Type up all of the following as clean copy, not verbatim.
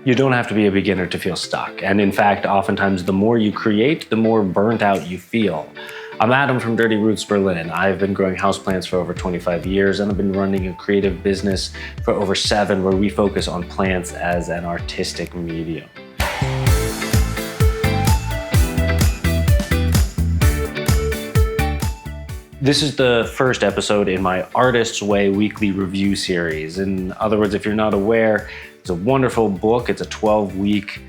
You don't have to be a beginner to feel stuck. And in fact, oftentimes the more you create, the more burnt out you feel. I'm Adam from Dirty Roots Berlin. I've been growing houseplants for over 25 years, and I've been running a creative business for over 7 where we focus on plants as an artistic medium. This is the first episode in my Artist's Way weekly review series. In other words, if you're not aware, it's a wonderful book. It's a 12-week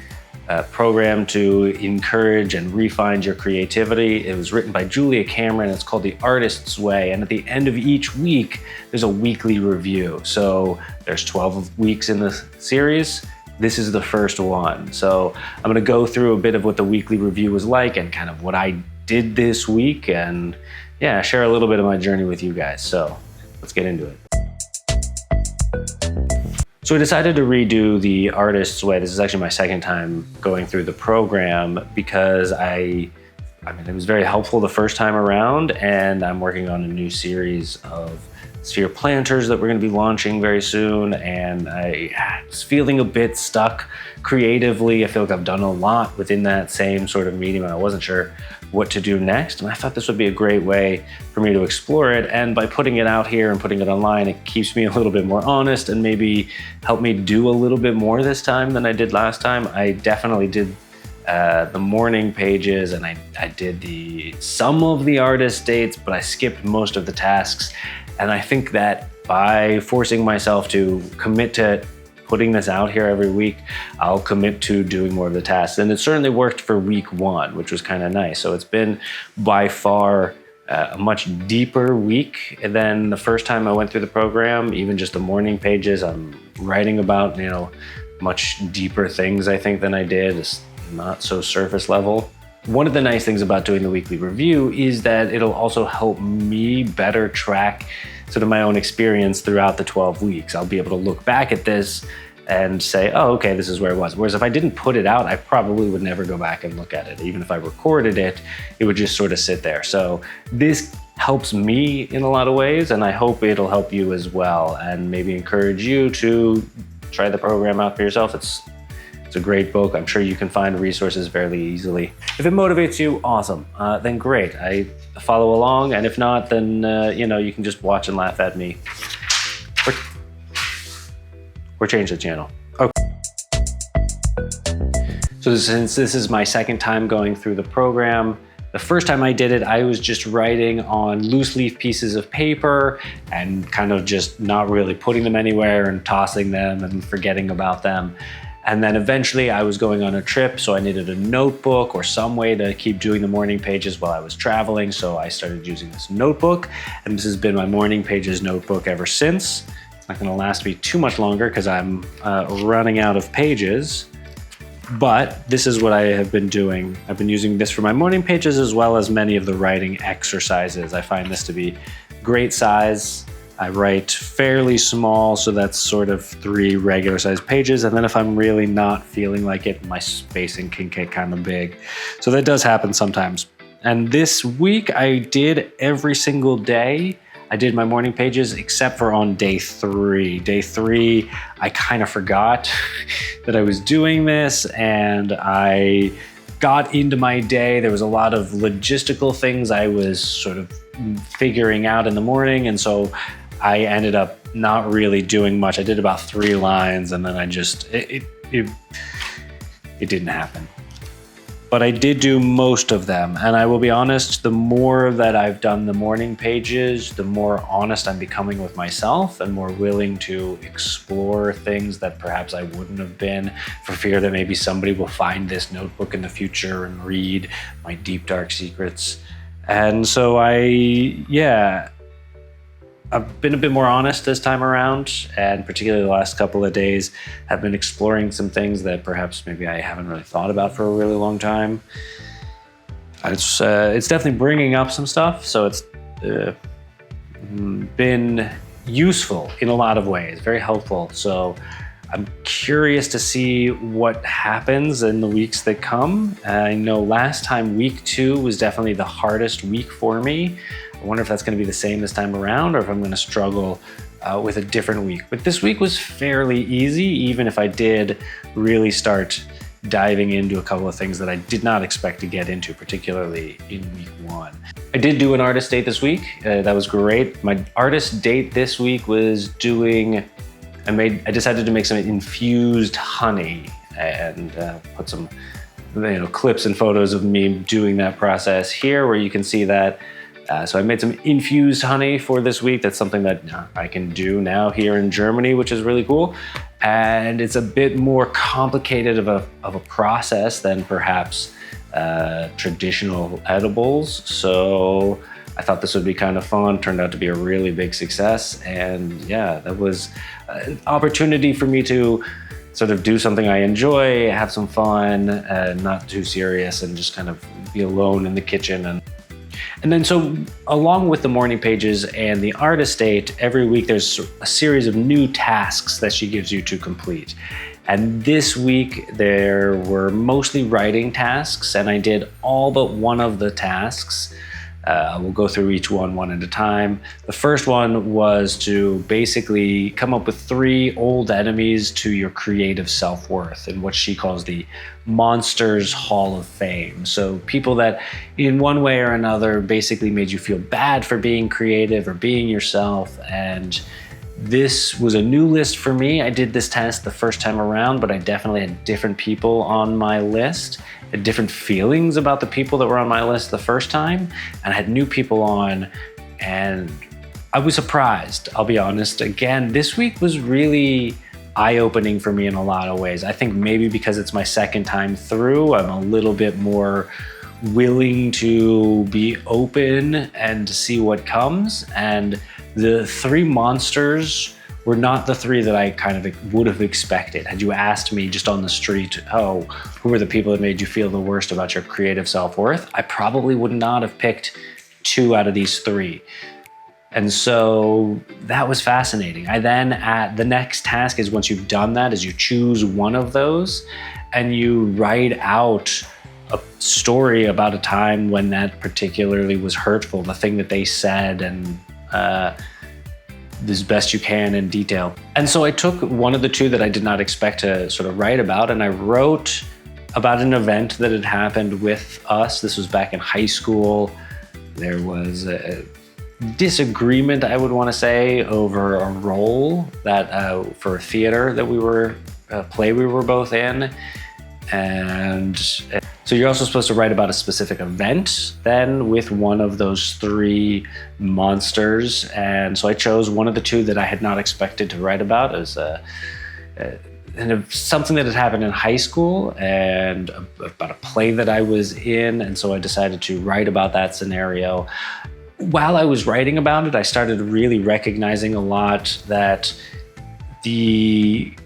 program to encourage and refine your creativity. It was written by Julia Cameron. It's called The Artist's Way. And at the end of each week, there's a weekly review. So there's 12 weeks in the series. This is the first one. So I'm gonna go through a bit of what the weekly review was like and kind of what I did this week, and yeah, share a little bit of my journey with you guys. So let's get into it. So I decided to redo The Artist's Way. This is actually my second time going through the program because it was very helpful the first time around, and I'm working on a new series of sphere planters that we're going to be launching very soon, and I was feeling a bit stuck creatively. I feel like I've done a lot within that same sort of medium, and I wasn't sure what to do next, and I thought this would be a great way for me to explore it. And by putting it out here and putting it online, it keeps me a little bit more honest and maybe help me do a little bit more this time than I did last time. I definitely did the morning pages, and I did some of the artist dates, but I skipped most of the tasks. And I think that by forcing myself to commit to putting this out here every week, I'll commit to doing more of the tasks. And it certainly worked for week 1, which was kind of nice. So it's been by far a much deeper week than the first time I went through the program. Even just the morning pages, I'm writing about, much deeper things, I think, than I did. It's not so surface level. One of the nice things about doing the weekly review is that it'll also help me better track sort of my own experience throughout the 12 weeks. I'll be able to look back at this and say, oh, okay, this is where it was. Whereas if I didn't put it out, I probably would never go back and look at it. Even if I recorded it, it would just sort of sit there. So this helps me in a lot of ways, and I hope it'll help you as well, and maybe encourage you to try the program out for yourself. It's a great book. I'm sure you can find resources fairly easily. If it motivates you, awesome. Then great. I follow along, and if not, then you can just watch and laugh at me, or change the channel. Okay. So since this is my second time going through the program, the first time I did it, I was just writing on loose leaf pieces of paper and kind of just not really putting them anywhere and tossing them and forgetting about them. And then eventually I was going on a trip, so I needed a notebook or some way to keep doing the morning pages while I was traveling. So I started using this notebook, and this has been my morning pages notebook ever since. It's not gonna last me too much longer because I'm running out of pages, but this is what I have been doing. I've been using this for my morning pages as well as many of the writing exercises. I find this to be great size. I write fairly small, so that's sort of 3 regular sized pages. And then if I'm really not feeling like it, my spacing can get kind of big. So that does happen sometimes. And this week I did every single day. I did my morning pages except for on day 3. Day 3, I kind of forgot that I was doing this, and I got into my day. There was a lot of logistical things I was sort of figuring out in the morning, and so I ended up not really doing much. I did about 3 lines, and then I just, it didn't happen. But I did do most of them, and I will be honest, the more that I've done the morning pages, the more honest I'm becoming with myself and more willing to explore things that perhaps I wouldn't have been, for fear that maybe somebody will find this notebook in the future and read my deep, dark secrets. And so I've been a bit more honest this time around, and particularly the last couple of days have been exploring some things that perhaps maybe I haven't really thought about for a really long time. It's definitely bringing up some stuff, so it's been useful in a lot of ways, very helpful. So I'm curious to see what happens in the weeks that come. I know last time, week 2 was definitely the hardest week for me. I wonder if that's going to be the same this time around, or if I'm going to struggle with a different week. But this week was fairly easy, even if I did really start diving into a couple of things that I did not expect to get into, particularly in week one. I did do an artist date this week. That was great. My artist date this week was I decided to make some infused honey and put some clips and photos of me doing that process here where you can see that. So I made some infused honey for this week. That's something that I can do now here in Germany, which is really cool. And it's a bit more complicated of a process than perhaps traditional edibles. So I thought this would be kind of fun. Turned out to be a really big success. And yeah, that was an opportunity for me to sort of do something I enjoy, have some fun, not too serious, and just kind of be alone in the kitchen. And then so along with the morning pages and the artist date, every week there's a series of new tasks that she gives you to complete. And this week there were mostly writing tasks, and I did all but one of the tasks. We'll go through each one at a time. The first one was to basically come up with 3 old enemies to your creative self-worth in what she calls the Monsters Hall of Fame. So people that in one way or another basically made you feel bad for being creative or being yourself. And this was a new list for me. I did this test the first time around, but I definitely had different people on my list, had different feelings about the people that were on my list the first time, and I had new people on, and I was surprised, I'll be honest. Again, this week was really eye-opening for me in a lot of ways. I think maybe because it's my second time through, I'm a little bit more willing to be open and to see what comes. And the 3 monsters were not the 3 that I kind of would have expected. Had you asked me just on the street, who were the people that made you feel the worst about your creative self-worth? I probably would not have picked 2 out of these 3. And so that was fascinating. The next task is, once you've done that, is you choose one of those and you write out a story about a time when that particularly was hurtful, the thing that they said, and as best you can in detail. And so I took one of the 2 that I did not expect to sort of write about, and I wrote about an event that had happened with us. This was back in high school. There was a disagreement, I would want to say, over a role that for a theater that play we were both in. And so you're also supposed to write about a specific event then with one of those 3 monsters. And so I chose one of the 2 that I had not expected to write about as something that had happened in high school and about a play that I was in. And so I decided to write about that scenario. While I was writing about it, I started really recognizing a lot that the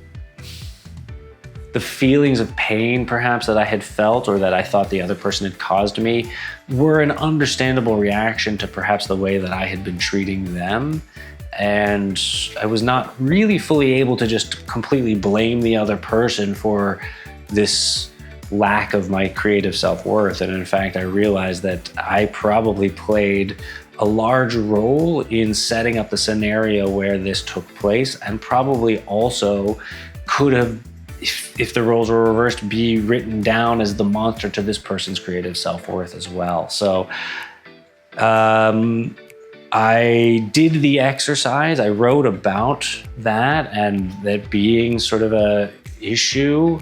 feelings of pain perhaps that I had felt, or that I thought the other person had caused me, were an understandable reaction to perhaps the way that I had been treating them. And I was not really fully able to just completely blame the other person for this lack of my creative self-worth. And in fact, I realized that I probably played a large role in setting up the scenario where this took place, and probably also could have, if the roles were reversed, be written down as the monster to this person's creative self-worth as well. So I did the exercise. I wrote about that and that being sort of a issue,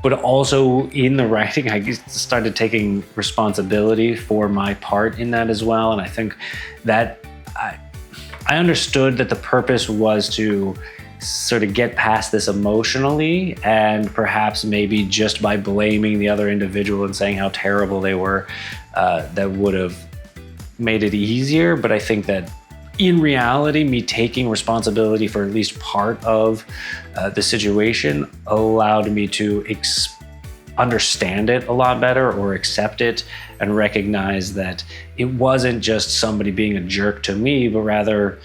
but also in the writing, I started taking responsibility for my part in that as well. And I think that I understood that the purpose was to sort of get past this emotionally, and perhaps maybe just by blaming the other individual and saying how terrible they were, that would have made it easier. But I think that in reality, me taking responsibility for at least part of the situation allowed me to understand it a lot better, or accept it and recognize that it wasn't just somebody being a jerk to me, but rather,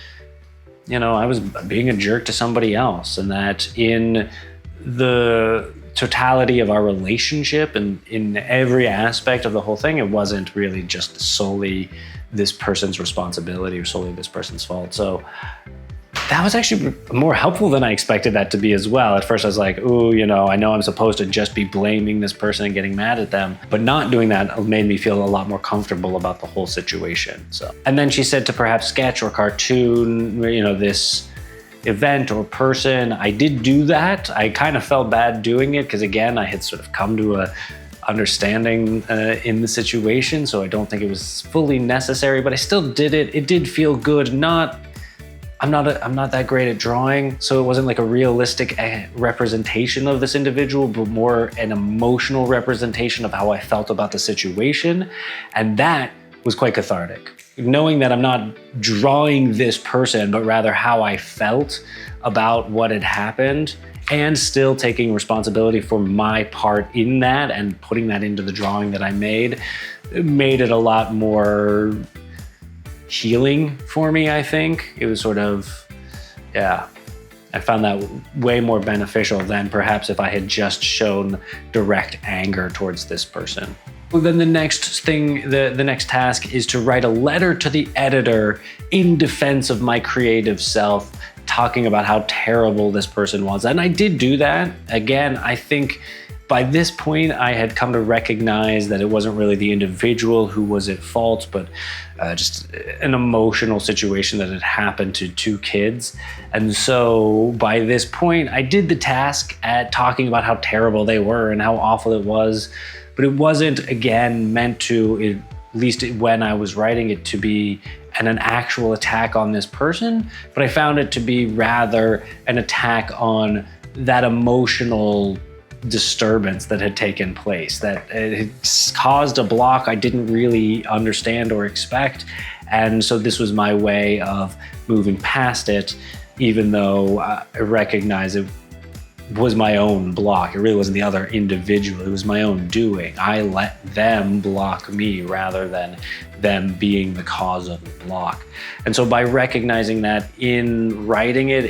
I was being a jerk to somebody else. And that in the totality of our relationship and in every aspect of the whole thing, it wasn't really just solely this person's responsibility or solely this person's fault. So that was actually more helpful than I expected that to be as well. At first I was like, ooh, I know I'm supposed to just be blaming this person and getting mad at them, but not doing that made me feel a lot more comfortable about the whole situation. And then she said to perhaps sketch or cartoon, this event or person. I did do that. I kind of felt bad doing it because, again, I had sort of come to a understanding in the situation, so I don't think it was fully necessary, but I still did it. It did feel good. I'm not that great at drawing, so it wasn't like a realistic representation of this individual, but more an emotional representation of how I felt about the situation. And that was quite cathartic. Knowing that I'm not drawing this person, but rather how I felt about what had happened, and still taking responsibility for my part in that and putting that into the drawing that I made it a lot more healing for me, I think. It was sort of, I found that way more beneficial than perhaps if I had just shown direct anger towards this person. Well, then the next thing, the next task is to write a letter to the editor in defense of my creative self, talking about how terrible this person was. And I did do that. Again, I think by this point, I had come to recognize that it wasn't really the individual who was at fault, but just an emotional situation that had happened to two kids. And so by this point, I did the task at talking about how terrible they were and how awful it was. But it wasn't, again, meant to, at least when I was writing it, to be an actual attack on this person. But I found it to be rather an attack on that emotional disturbance that had taken place, that it had caused a block I didn't really understand or expect. And so this was my way of moving past it, even though I recognize it was my own block. It really wasn't the other individual. It was my own doing. I let them block me rather than them being the cause of the block. And so by recognizing that in writing it,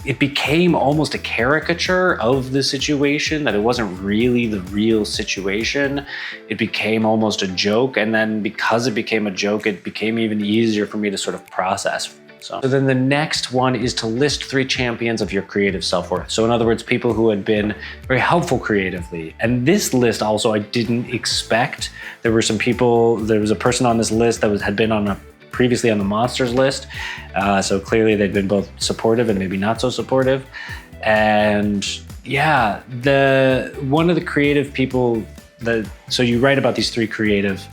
it became almost a caricature of the situation, that it wasn't really the real situation. It became almost a joke. And then because it became a joke, it became even easier for me to sort of process. So then the next one is to list 3 champions of your creative self-worth. So in other words, people who had been very helpful creatively. And this list also I didn't expect. There were some people, there was a person on this list that had been previously on the monsters list. So clearly they'd been both supportive and maybe not so supportive. And yeah, one of the creative people so you write about these 3 creative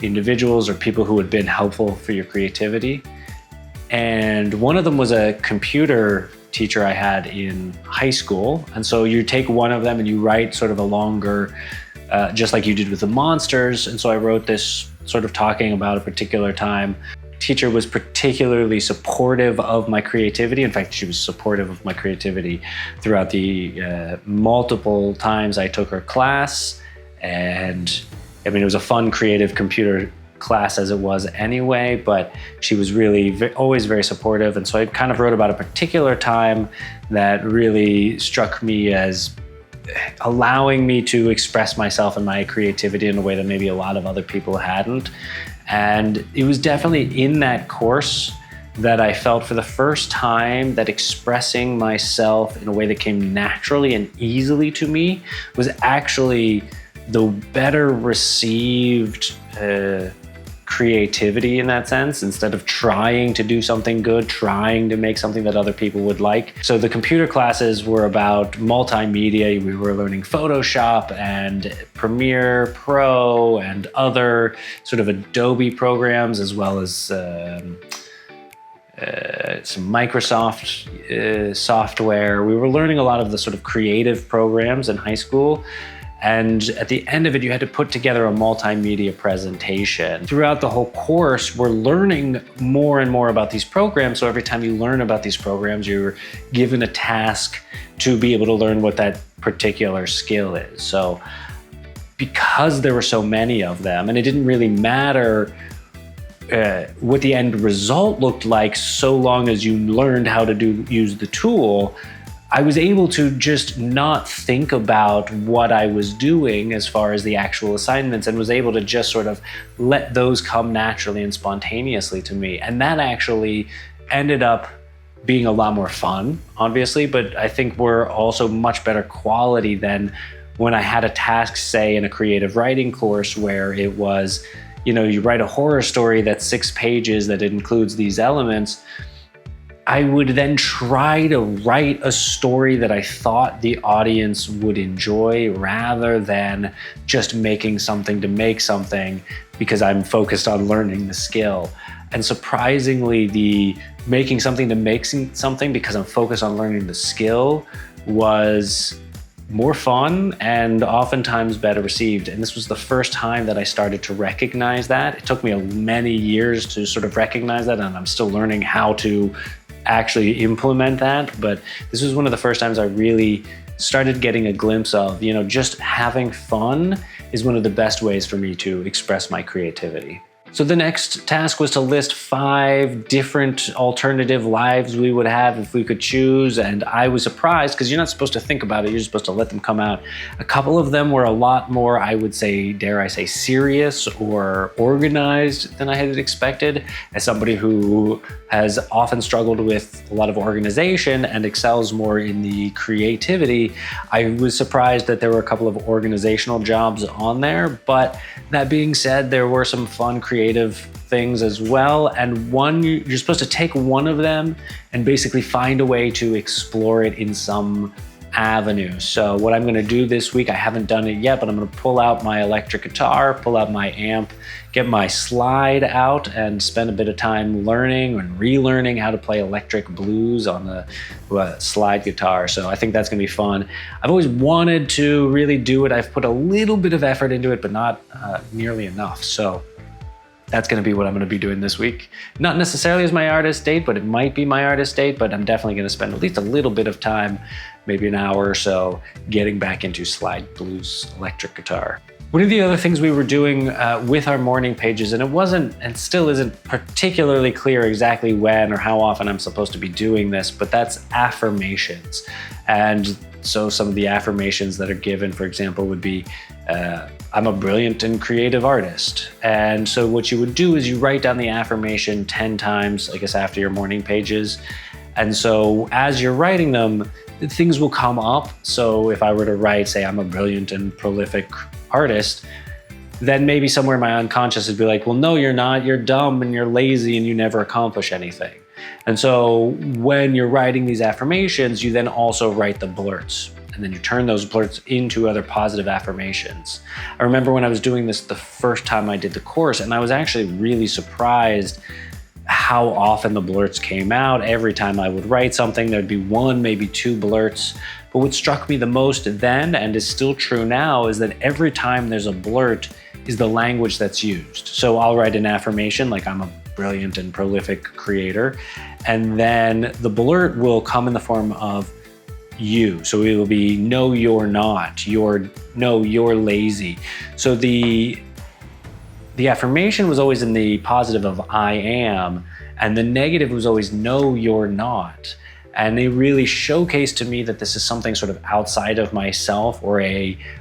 individuals or people who had been helpful for your creativity. And one of them was a computer teacher I had in high school. And so you take one of them and you write sort of a longer, just like you did with the monsters. And so I wrote this sort of talking about a particular time. Teacher was particularly supportive of my creativity. In fact, she was supportive of my creativity throughout the multiple times I took her class. And I mean, it was a fun, creative computer class as it was anyway, but she was really always very supportive. And so I kind of wrote about a particular time that really struck me as allowing me to express myself and my creativity in a way that maybe a lot of other people hadn't. And it was definitely in that course that I felt for the first time that expressing myself in a way that came naturally and easily to me was actually the better received creativity in that sense, instead of trying to do something good, trying to make something that other people would like. So the computer classes were about multimedia. We were learning Photoshop and Premiere Pro and other sort of Adobe programs, as well as some Microsoft software. We were learning a lot of the sort of creative programs in high school. And at the end of it, you had to put together a multimedia presentation. Throughout the whole course, we're learning more and more about these programs. So every time you learn about these programs, you're given a task to be able to learn what that particular skill is. So because there were so many of them, and it didn't really matter what the end result looked like so long as you learned how to use the tool, I was able to just not think about what I was doing as far as the actual assignments, and was able to just sort of let those come naturally and spontaneously to me. And that actually ended up being a lot more fun, obviously, but I think were also much better quality than when I had a task, say, in a creative writing course where it was, you write a horror story that's 6 pages that includes these elements. I would then try to write a story that I thought the audience would enjoy rather than just making something to make something because I'm focused on learning the skill. And surprisingly, the making something to make something because I'm focused on learning the skill was more fun and oftentimes better received. And this was the first time that I started to recognize that. It took me many years to sort of recognize that, and I'm still learning how to actually implement that. But this was one of the first times I really started getting a glimpse of, just having fun is one of the best ways for me to express my creativity. So the next task was to list 5 different alternative lives we would have if we could choose. And I was surprised because you're not supposed to think about it. You're just supposed to let them come out. A couple of them were a lot more, I would say, dare I say, serious or organized than I had expected. As somebody who has often struggled with a lot of organization and excels more in the creativity, I was surprised that there were a couple of organizational jobs on there. But that being said, there were some fun creative things as well. And you're supposed to take one of them and basically find a way to explore it in some avenue. So what I'm gonna do this week, I haven't done it yet, but I'm gonna pull out my electric guitar, pull out my amp, get my slide out and spend a bit of time learning and relearning how to play electric blues on the slide guitar. So I think that's gonna be fun. I've always wanted to really do it. I've put a little bit of effort into it, but not nearly enough. So that's gonna be what I'm gonna be doing this week. Not necessarily as my artist date, but it might be my artist date, but I'm definitely gonna spend at least a little bit of time, maybe an hour or so, getting back into slide blues electric guitar. One of the other things we were doing with our morning pages, and it wasn't and still isn't particularly clear exactly when or how often I'm supposed to be doing this, but that's affirmations. And so some of the affirmations that are given, for example, would be, I'm a brilliant and creative artist. And so what you would do is you write down the affirmation 10 times, I guess, after your morning pages. And so as you're writing them, things will come up. So if I were to write, say, I'm a brilliant and prolific artist, then maybe somewhere in my unconscious would be like, well, no, you're not. You're dumb and you're lazy and you never accomplish anything. And so when you're writing these affirmations, you then also write the blurts. And then you turn those blurts into other positive affirmations. I remember when I was doing this the first time I did the course, and I was actually really surprised how often the blurts came out. Every time I would write something, there'd be 1, maybe 2 blurts. But what struck me the most then, and is still true now, is that every time there's a blurt is the language that's used. So I'll write an affirmation like I'm a brilliant and prolific creator, and then the blurt will come in the form of you. So it will be, no, you're not. No, you're lazy. So the affirmation was always in the positive of I am, and the negative was always no, you're not. And they really showcased to me that this is something sort of outside of myself, or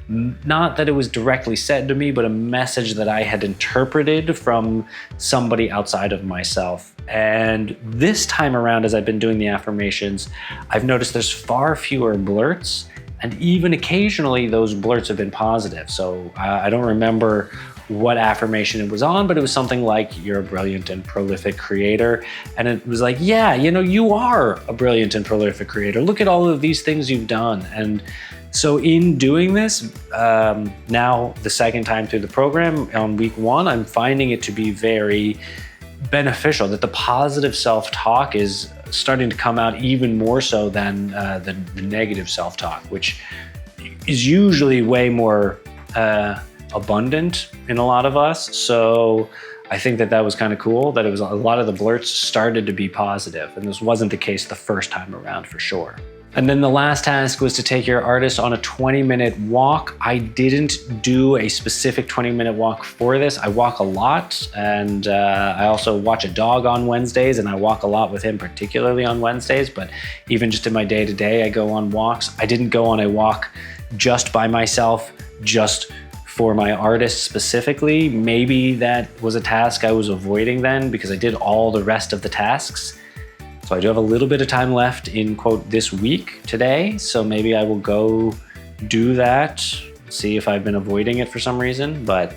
not that it was directly said to me, but a message that I had interpreted from somebody outside of myself. And this time around, as I've been doing the affirmations, I've noticed there's far fewer blurts, and even occasionally those blurts have been positive. So I don't remember what affirmation it was on, but it was something like, you're a brilliant and prolific creator. And it was like, yeah, you are a brilliant and prolific creator. Look at all of these things you've done. And so in doing this, now the second time through the program on week 1, I'm finding it to be very beneficial, that the positive self-talk is starting to come out even more so than the negative self-talk, which is usually way more abundant in a lot of us. So I think that was kind of cool, that it was a lot of the blurts started to be positive, and this wasn't the case the first time around for sure. And then the last task was to take your artist on a 20-minute walk. I didn't do a specific 20-minute walk for this. I walk a lot, and I also watch a dog on Wednesdays, and I walk a lot with him, particularly on Wednesdays, but even just in my day-to-day, I go on walks. I didn't go on a walk just by myself, just for my artist specifically. Maybe that was a task I was avoiding then, because I did all the rest of the tasks. So I do have a little bit of time left in quote this week today. So maybe I will go do that, see if I've been avoiding it for some reason. But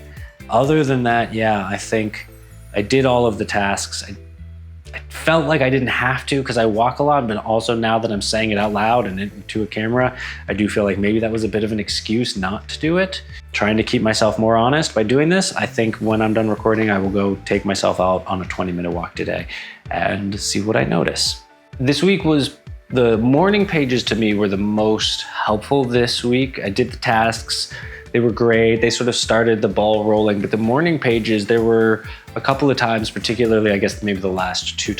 other than that, yeah, I think I did all of the tasks. I felt like I didn't have to because I walk a lot, but also now that I'm saying it out loud and into a camera, I do feel like maybe that was a bit of an excuse not to do it. Trying to keep myself more honest by doing this. I think when I'm done recording, I will go take myself out on a 20-minute walk today and see what I notice. This week the morning pages to me were the most helpful this week. I did the tasks. They were great. They sort of started the ball rolling, but the morning pages, there were a couple of times, particularly, I guess maybe the last 2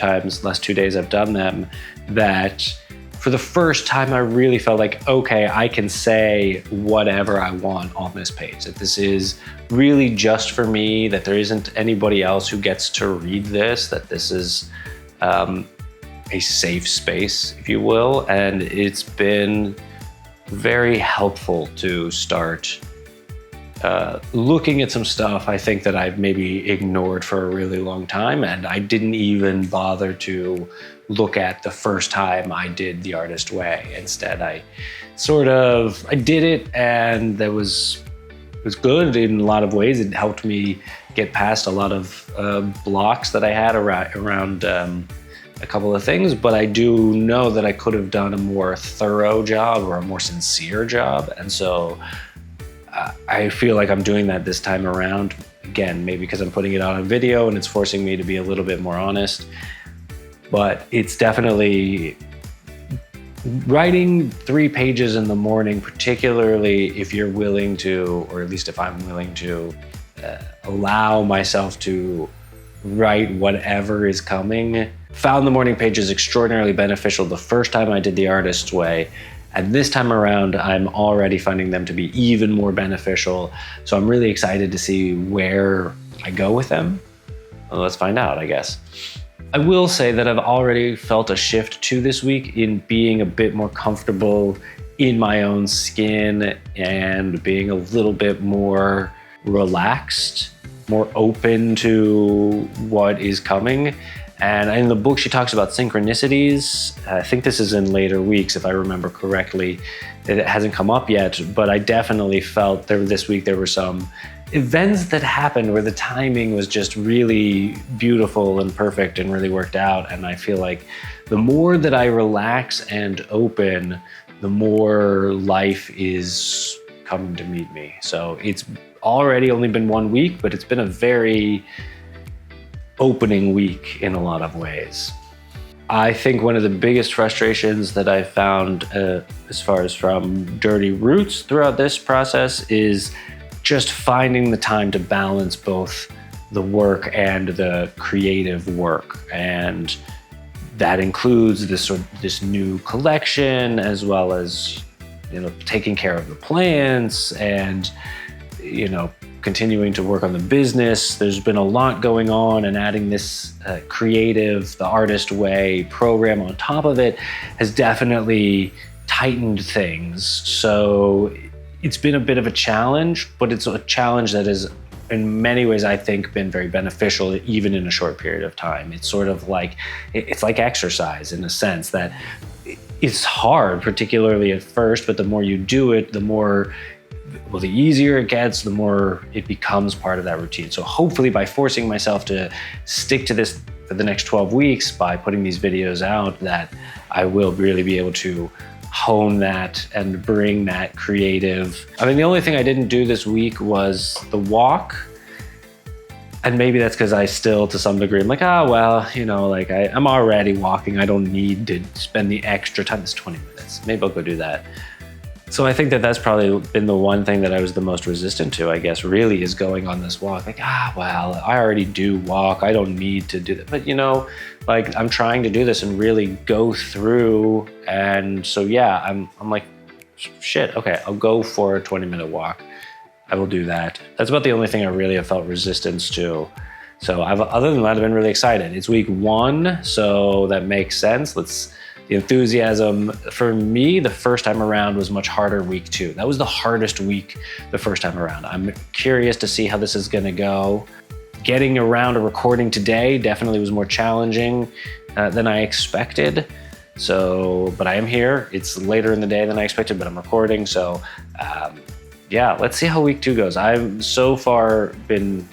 days I've done them, that for the first time I really felt like, okay, I can say whatever I want on this page, that this is really just for me, that there isn't anybody else who gets to read this, that this is a safe space, if you will. And it's been very helpful to start looking at some stuff I think that I've maybe ignored for a really long time, and I didn't even bother to look at the first time I did The Artist Way. Instead, I did it, and that was good in a lot of ways. It helped me get past a lot of blocks that I had around a couple of things, but I do know that I could have done a more thorough job or a more sincere job, and so I feel like I'm doing that this time around. Again, maybe because I'm putting it on a video and it's forcing me to be a little bit more honest. But it's definitely writing 3 pages in the morning, particularly if you're willing to, or at least if I'm willing to, allow myself to write whatever is coming. Found the morning pages extraordinarily beneficial the first time I did The Artist's Way. And this time around, I'm already finding them to be even more beneficial. So I'm really excited to see where I go with them. Well, let's find out, I guess. I will say that I've already felt a shift to this week in being a bit more comfortable in my own skin and being a little bit more relaxed, more open to what is coming. And in the book, she talks about synchronicities. I think this is in later weeks, if I remember correctly. It hasn't come up yet, but I definitely felt this week there were some events that happened where the timing was just really beautiful and perfect and really worked out. And I feel like the more that I relax and open, the more life is coming to meet me. So it's already only been 1 week, but it's been a very opening week in a lot of ways. I think one of the biggest frustrations that I found as far as from Dirty Roots throughout this process is just finding the time to balance both the work and the creative work. And that includes this new collection, as well as, taking care of the plants and, continuing to work on the business. There's been a lot going on, and adding this creative, The Artist Way program on top of it has definitely tightened things. So it's been a bit of a challenge, but it's a challenge that has, in many ways, I think, been very beneficial, even in a short period of time. It's sort of like, it's like exercise in a sense that it's hard, particularly at first, but the more you do it, the easier it gets, the more it becomes part of that routine. So hopefully by forcing myself to stick to this for the next 12 weeks, by putting these videos out, that I will really be able to hone that and bring that creative. The only thing I didn't do this week was the walk. And maybe that's because I still, to some degree, I'm like, I'm already walking. I don't need to spend the extra time. It's 20 minutes. Maybe I'll go do that. So I think that that's probably been the one thing that I was the most resistant to, I guess, really, is going on this walk. Like, I already do walk. I don't need to do that. But, I'm trying to do this and really go through. And so, yeah, I'm like, shit, okay, I'll go for a 20-minute walk. I will do that. That's about the only thing I really have felt resistance to. So other than that, I've been really excited. It's week 1, so that makes sense. The enthusiasm for me the first time around was much harder week 2. That was the hardest week the first time around. I'm curious to see how this is gonna go. Getting around to recording today definitely was more challenging than I expected. So, but I am here. It's later in the day than I expected, but I'm recording. So, yeah, let's see how week 2 goes. I've so far been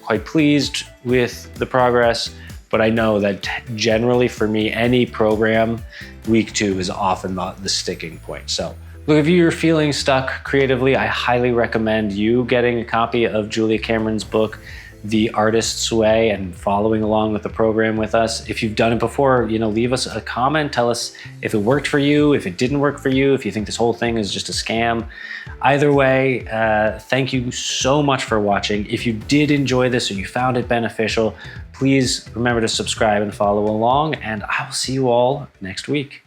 quite pleased with the progress, but I know that generally for me, any program, week 2 is often not the sticking point. So look, if you're feeling stuck creatively, I highly recommend you getting a copy of Julia Cameron's book, The Artist's Way, and following along with the program with us. If you've done it before, leave us a comment. Tell us if it worked for you, if it didn't work for you, if you think this whole thing is just a scam. Either way, thank you so much for watching. If you did enjoy this or you found it beneficial, please remember to subscribe and follow along, and I will see you all next week.